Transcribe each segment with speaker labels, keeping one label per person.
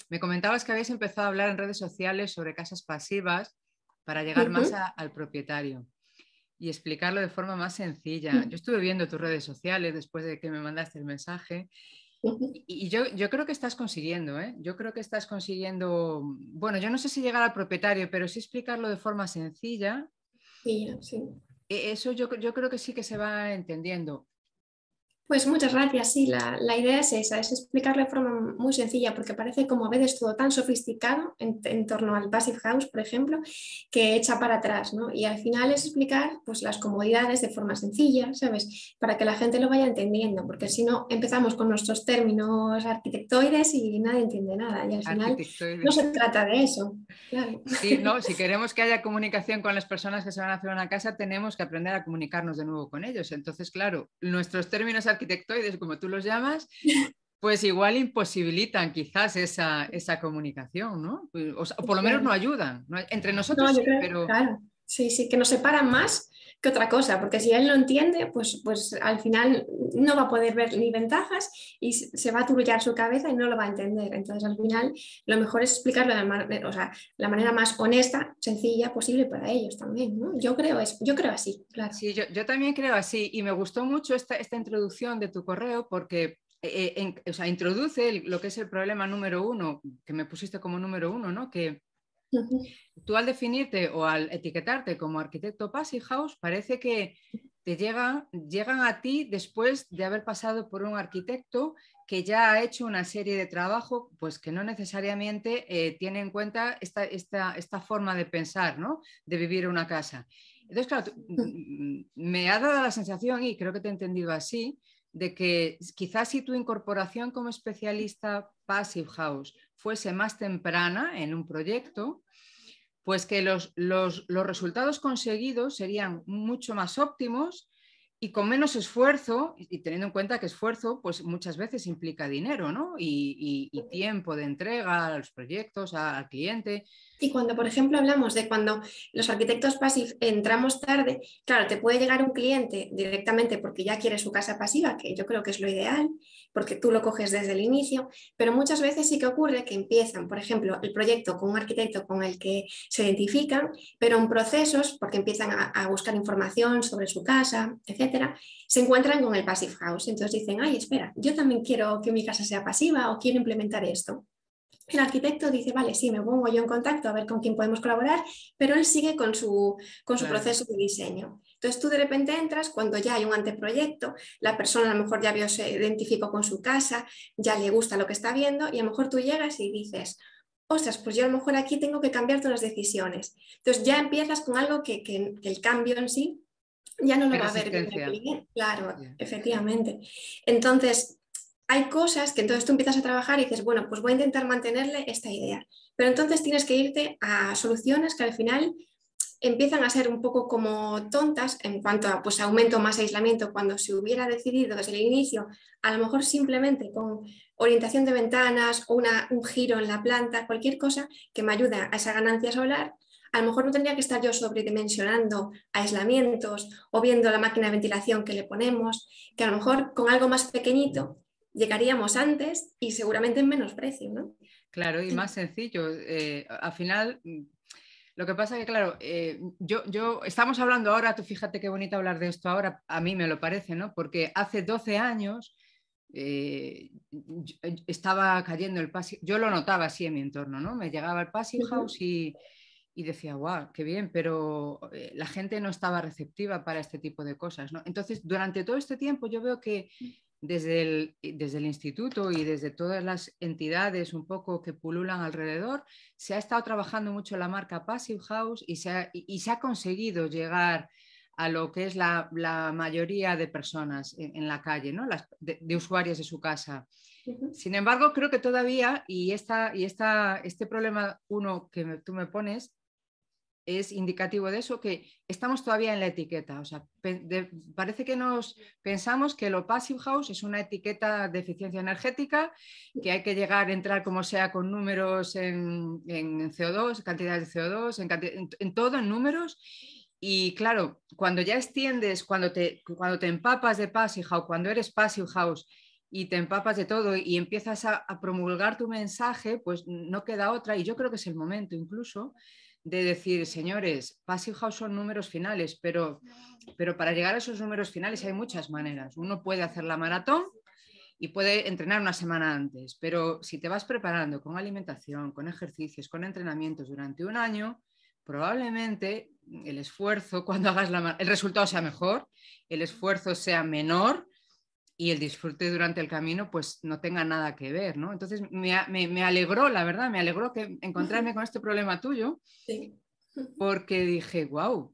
Speaker 1: Me comentabas que habías empezado a hablar en redes sociales sobre casas pasivas para llegar más
Speaker 2: Ujú.
Speaker 1: al propietario y explicarlo de forma más sencilla. Yo estuve viendo tus redes sociales después de que me mandaste el mensaje
Speaker 2: Ujú.
Speaker 1: y yo creo que estás consiguiendo, ¿eh? Yo creo que estás consiguiendo, bueno, yo no sé si llegar al propietario, pero sí explicarlo de forma sencilla.
Speaker 2: Y ya, sí.
Speaker 1: Eso yo creo que sí que se va entendiendo.
Speaker 2: Pues muchas gracias. Sí, la idea es esa, es explicarlo de forma muy sencilla, porque parece como a veces todo tan sofisticado en torno al Passive House, por ejemplo, que echa para atrás, ¿no? Y al final es explicar pues, las comodidades de forma sencilla, ¿sabes? Para que la gente lo vaya entendiendo, porque si no empezamos con nuestros términos arquitectoides y nadie entiende nada. Y al final no
Speaker 1: Arquitectoides.
Speaker 2: se trata de eso, claro.
Speaker 1: Sí, no, si queremos que haya comunicación con las personas que se van a hacer una casa, tenemos que aprender a comunicarnos de nuevo con ellos. Entonces, claro, nuestros términos arquitectoides, como tú los llamas, pues igual imposibilitan quizás esa comunicación, ¿no? O por lo menos no
Speaker 2: Claro.
Speaker 1: ayudan. Entre
Speaker 2: No,
Speaker 1: nosotros
Speaker 2: yo
Speaker 1: sí,
Speaker 2: creo,
Speaker 1: pero
Speaker 2: claro, sí, sí, que nos separan más que otra cosa, porque si él lo entiende, pues al final no va a poder ver ni ventajas y se va a turullar su cabeza y no lo va a entender. Entonces, al final, lo mejor es explicarlo o sea, la manera más honesta, sencilla posible para ellos también, ¿no? Yo creo así, claro.
Speaker 1: sí, yo también creo así. Y me gustó mucho esta introducción de tu correo porque o sea, introduce lo que es el problema número uno, que me pusiste como número uno, ¿no? Que
Speaker 2: Ujú.
Speaker 1: tú al definirte o al etiquetarte como arquitecto Passive House, parece que llegan a ti después de haber pasado por un arquitecto que ya ha hecho una serie de trabajo, pues que no necesariamente tiene en cuenta esta forma de pensar, ¿no? De vivir una casa. Entonces, claro, me ha dado la sensación, y creo que te he entendido así, de que quizás si tu incorporación como especialista Passive House fuese más temprana en un proyecto, pues que los resultados conseguidos serían mucho más óptimos y con menos esfuerzo, y teniendo en cuenta que esfuerzo pues muchas veces implica dinero, ¿no? Y tiempo de entrega a los proyectos, al cliente.
Speaker 2: Y cuando, por ejemplo, hablamos de cuando los arquitectos pasivos entramos tarde, claro, te puede llegar un cliente directamente porque ya quiere su casa pasiva, que yo creo que es lo ideal, porque tú lo coges desde el inicio, pero muchas veces sí que ocurre que empiezan, por ejemplo, el proyecto con un arquitecto con el que se identifican, pero en procesos, porque empiezan a buscar información sobre su casa, etcétera, se encuentran con el Passive House. Entonces dicen, ay, espera, yo también quiero que mi casa sea pasiva o quiero implementar esto. El arquitecto dice, vale, sí, me pongo yo en contacto a ver con quién podemos colaborar, pero él sigue con su
Speaker 1: Claro.
Speaker 2: proceso de diseño. Entonces tú de repente entras cuando ya hay un anteproyecto, la persona a lo mejor ya vio, se identificó con su casa, ya le gusta lo que está viendo y a lo mejor tú llegas y dices, ostras, pues yo a lo mejor aquí tengo que cambiar todas las decisiones. Entonces ya empiezas con algo que el cambio en sí ya no lo
Speaker 1: Hay
Speaker 2: va a ver bien el
Speaker 1: resistencia.
Speaker 2: cliente, claro,
Speaker 1: Yeah.
Speaker 2: efectivamente. Entonces, hay cosas que entonces tú empiezas a trabajar y dices, bueno, pues voy a intentar mantenerle esta idea. Pero entonces tienes que irte a soluciones que al final empiezan a ser un poco como tontas en cuanto a pues, aumento más aislamiento, cuando se hubiera decidido desde el inicio, a lo mejor simplemente con orientación de ventanas o un giro en la planta, cualquier cosa que me ayude a esa ganancia solar, a lo mejor no tendría que estar yo sobredimensionando aislamientos o viendo la máquina de ventilación que le ponemos, que a lo mejor con algo más pequeñito llegaríamos antes y seguramente en menos precio, ¿no?
Speaker 1: Claro, y más sencillo. Al final, lo que pasa es que, claro, estamos hablando ahora, tú fíjate qué bonito hablar de esto ahora, a mí me lo parece, ¿no? Porque hace 12 años estaba cayendo el Passive, yo lo notaba así en mi entorno, ¿no? Me llegaba el Passive House y decía, guau, qué bien, pero la gente no estaba receptiva para este tipo de cosas, ¿no? Entonces, durante todo este tiempo yo veo que desde el instituto y desde todas las entidades un poco que pululan alrededor, se ha estado trabajando mucho la marca Passive House y se ha conseguido llegar a lo que es la mayoría de personas en la calle, ¿no? De usuarios de su casa. Sin embargo, creo que todavía, este problema uno que tú me pones, es indicativo de eso, que estamos todavía en la etiqueta. O sea, parece que nos pensamos que lo Passive House es una etiqueta de eficiencia energética, que hay que llegar a entrar como sea con números en CO2, cantidades de CO2, en todo en números. Y claro, cuando ya extiendes, cuando te empapas de Passive House, cuando eres Passive House y te empapas de todo y empiezas a promulgar tu mensaje, pues no queda otra, y yo creo que es el momento incluso de decir, señores, Passive House son números finales, pero para llegar a esos números finales hay muchas maneras. Uno puede hacer la maratón y puede entrenar una semana antes, pero si te vas preparando con alimentación, con ejercicios, con entrenamientos durante un año, probablemente el esfuerzo, cuando hagas el resultado sea mejor, el esfuerzo sea menor y el disfrute durante el camino pues no tenga nada que ver, ¿no? Entonces me alegró, la verdad, me alegró que encontrarme con este problema tuyo,
Speaker 2: Sí.
Speaker 1: porque dije, wow,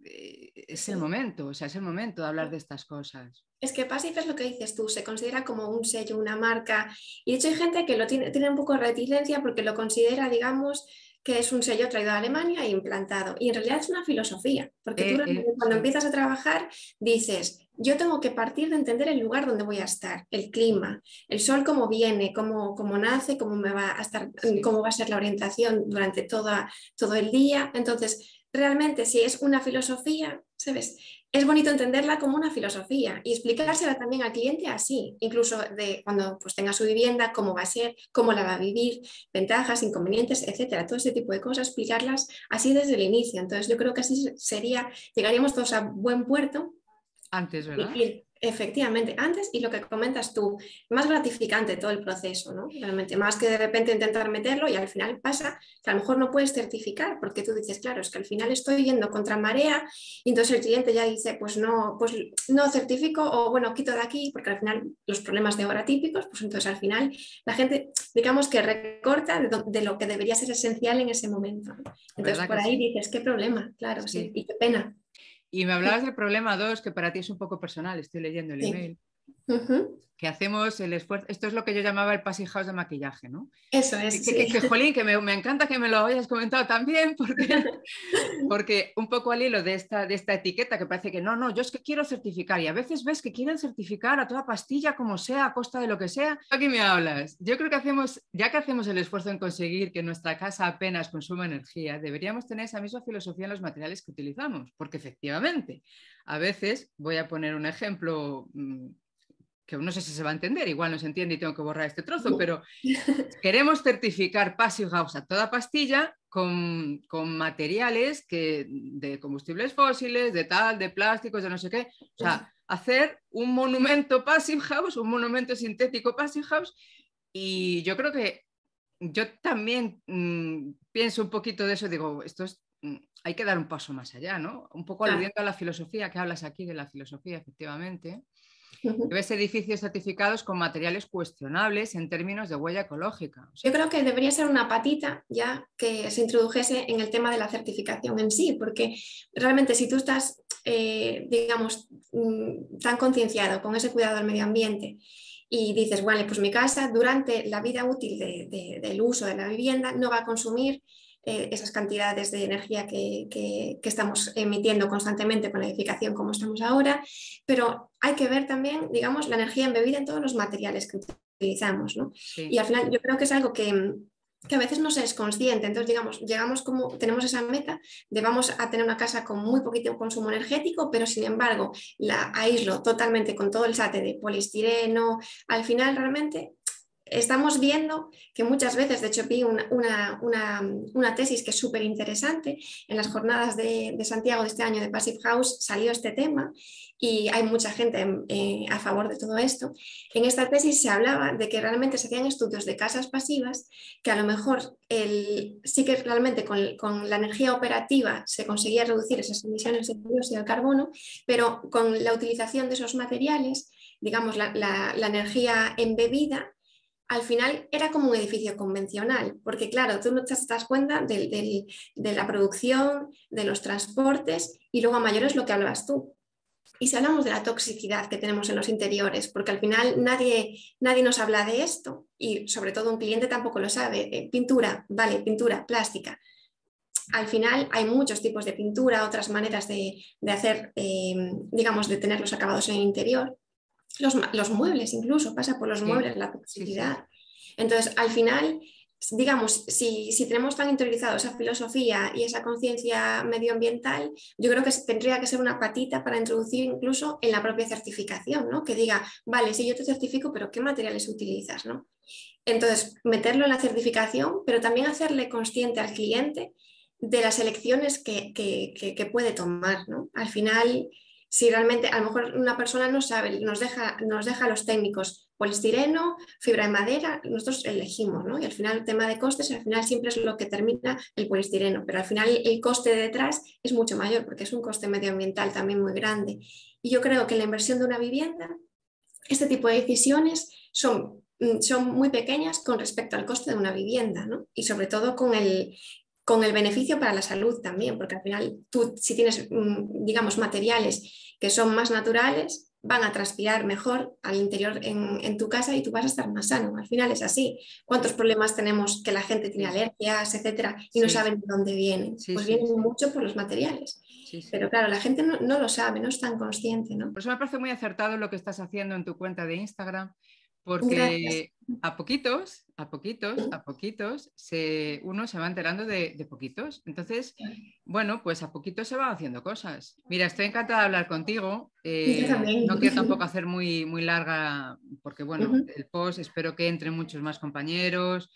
Speaker 1: es el
Speaker 2: Sí.
Speaker 1: momento, o sea, es el momento de hablar de estas cosas.
Speaker 2: Es que Passive es lo que dices tú, se considera como un sello, una marca, y de hecho hay gente que lo tiene un poco de reticencia porque lo considera, digamos, que es un sello traído a Alemania e implantado. Y en realidad es una filosofía, porque tú cuando
Speaker 1: Sí.
Speaker 2: empiezas a trabajar dices, yo tengo que partir de entender el lugar donde voy a estar, el clima, el sol cómo viene, cómo nace, cómo me va a estar,
Speaker 1: Sí.
Speaker 2: cómo va a ser la orientación durante todo el día. Entonces, realmente si es una filosofía, ¿sabes? Es bonito entenderla como una filosofía y explicársela también al cliente así, incluso de cuando pues, tenga su vivienda, cómo va a ser, cómo la va a vivir, ventajas, inconvenientes, etcétera. Todo ese tipo de cosas, explicarlas así desde el inicio. Entonces, yo creo que así llegaríamos todos a buen puerto.
Speaker 1: Antes, ¿verdad?
Speaker 2: Y efectivamente, antes y lo que comentas tú, más gratificante todo el proceso, ¿no? Realmente, más que de repente intentar meterlo y al final pasa que a lo mejor no puedes certificar porque tú dices, claro, es que al final estoy yendo contra marea y entonces el cliente ya dice, pues no certifico o bueno, quito de aquí porque al final los problemas de hora típicos, pues entonces al final la gente, digamos que recorta de lo que debería ser esencial en ese momento, ¿no? Entonces
Speaker 1: ¿Verdad
Speaker 2: por
Speaker 1: que
Speaker 2: ahí
Speaker 1: sí?
Speaker 2: dices, qué problema, claro, sí,
Speaker 1: Sí.
Speaker 2: y qué pena.
Speaker 1: Y me hablabas del problema 2, que para ti es un poco personal, estoy leyendo el
Speaker 2: Sí.
Speaker 1: email,
Speaker 2: Uh-huh.
Speaker 1: que hacemos el esfuerzo, esto es lo que yo llamaba el Passive House de maquillaje, ¿no?
Speaker 2: Eso es, sí.
Speaker 1: Jolín, que me encanta que me lo hayas comentado también, porque un poco al hilo de esta etiqueta que parece que no, yo es que quiero certificar y a veces ves que quieren certificar a toda pastilla como sea, a costa de lo que sea. Aquí me hablas. Yo creo que ya que hacemos el esfuerzo en conseguir que nuestra casa apenas consuma energía, deberíamos tener esa misma filosofía en los materiales que utilizamos, porque efectivamente, a veces, voy a poner un ejemplo que no sé si se va a entender, igual no se entiende y tengo que borrar este trozo, pero queremos certificar Passive House a toda pastilla con materiales de combustibles fósiles, de tal, de plásticos, de no sé qué. O sea, hacer un monumento Passive House, un monumento sintético Passive House. Y yo creo que yo también pienso un poquito de eso, digo, hay que dar un paso más allá, ¿no? Un poco
Speaker 2: Claro.
Speaker 1: aludiendo a la filosofía, que hablas aquí de la filosofía, efectivamente.
Speaker 2: Uh-huh.
Speaker 1: Ves edificios certificados con materiales cuestionables en términos de huella ecológica. O sea,
Speaker 2: Yo creo que debería ser una patita ya que se introdujese en el tema de la certificación en sí, porque realmente si tú estás, digamos, tan concienciado con ese cuidado del medio ambiente y dices, vale, pues mi casa durante la vida útil del uso de la vivienda no va a consumir esas cantidades de energía que estamos emitiendo constantemente con la edificación como estamos ahora, pero hay que ver también, digamos, la energía embebida en todos los materiales que utilizamos, ¿no? Y
Speaker 1: sí,
Speaker 2: al final yo creo que es algo que a veces no se es consciente. Entonces, digamos, tenemos esa meta de vamos a tener una casa con muy poquito consumo energético, pero sin embargo la aíslo totalmente con todo el sate de poliestireno. Al final realmente estamos viendo que muchas veces, de hecho vi una tesis que es súper interesante, en las jornadas de Santiago de este año de Passive House salió este tema y hay mucha gente a favor de todo esto. En esta tesis se hablaba de que realmente se hacían estudios de casas pasivas, que a lo mejor sí que realmente con la energía operativa se conseguía reducir esas emisiones de dióxido de carbono, pero con la utilización de esos materiales, digamos, la energía embebida, al final era como un edificio convencional, porque claro, tú no te das cuenta de la producción, de los transportes y luego a mayores lo que hablabas tú. Y si hablamos de la toxicidad que tenemos en los interiores, porque al final nadie nos habla de esto y sobre todo un cliente tampoco lo sabe. Pintura, vale, pintura plástica. Al final hay muchos tipos de pintura, otras maneras de hacer, digamos, de tener los acabados en el interior. Los muebles incluso, pasa por los
Speaker 1: sí,
Speaker 2: muebles, la
Speaker 1: sí, sí.
Speaker 2: toxicidad. Entonces, al final, digamos, si tenemos tan interiorizado esa filosofía y esa conciencia medioambiental, yo creo que tendría que ser una patita para introducir incluso en la propia certificación, ¿no? Que diga, vale, sí, yo te certifico, pero ¿qué materiales utilizas, ¿no? Entonces, meterlo en la certificación, pero también hacerle consciente al cliente de las elecciones que puede tomar, ¿no? Al final, si realmente a lo mejor una persona no sabe, nos deja a los técnicos poliestireno, fibra de madera, nosotros elegimos, ¿no? Y al final el tema de costes, al final siempre es lo que termina el poliestireno, pero al final el coste de detrás es mucho mayor porque es un coste medioambiental también muy grande. Y yo creo que la inversión de una vivienda, este tipo de decisiones son muy pequeñas con respecto al coste de una vivienda, ¿no? Y sobre todo con el beneficio para la salud también, porque al final tú, si tienes, digamos, materiales que son más naturales, van a transpirar mejor al interior en tu casa y tú vas a estar más sano. Al final es así. ¿Cuántos problemas tenemos que la gente tiene alergias, etcétera, y no saben de dónde vienen? Pues vienen mucho por los materiales. Pero claro, la gente no lo sabe, no es tan consciente, ¿no?
Speaker 1: Por eso me parece muy acertado lo que estás haciendo en tu cuenta de Instagram, porque
Speaker 2: Gracias.
Speaker 1: a poquitos, uno se va enterando de poquitos. Entonces, bueno, pues a poquitos se van haciendo cosas. Mira, estoy encantada de hablar contigo.
Speaker 2: Yo también.
Speaker 1: No quiero tampoco hacer muy, muy larga, porque bueno, el post espero que entren muchos más compañeros.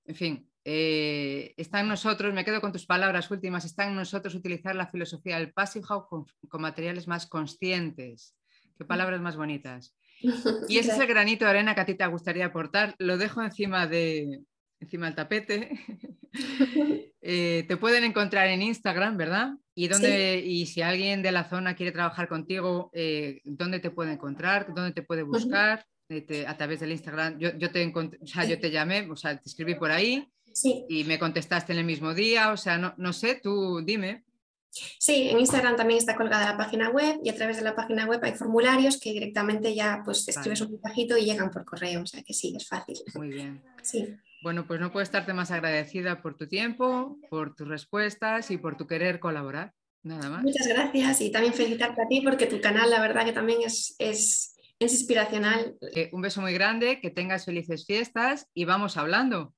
Speaker 1: En fin, está en nosotros, me quedo con tus palabras últimas, está en nosotros utilizar la filosofía del Passive House con materiales más conscientes. Qué palabras más bonitas. Y ese es el granito de arena que a ti te gustaría aportar. Lo dejo encima del tapete. Te pueden encontrar en Instagram, ¿verdad? Y si alguien de la zona quiere trabajar contigo, ¿dónde te puede encontrar? ¿Dónde te puede buscar? A través del Instagram. Yo te llamé, o sea, te escribí por ahí y me contestaste en el mismo día. O sea, no sé, tú dime.
Speaker 2: Sí, en Instagram también está colgada la página web y a través de la página web hay formularios que directamente ya pues escribes un mensajito y llegan por correo, o sea que sí, es fácil.
Speaker 1: Muy bien.
Speaker 2: Sí.
Speaker 1: Bueno, pues no puedo estarte más agradecida por tu tiempo, por tus respuestas y por tu querer colaborar. Nada más.
Speaker 2: Muchas gracias y también felicitarte a ti porque tu canal la verdad que también es inspiracional.
Speaker 1: Un beso muy grande, que tengas felices fiestas y vamos hablando.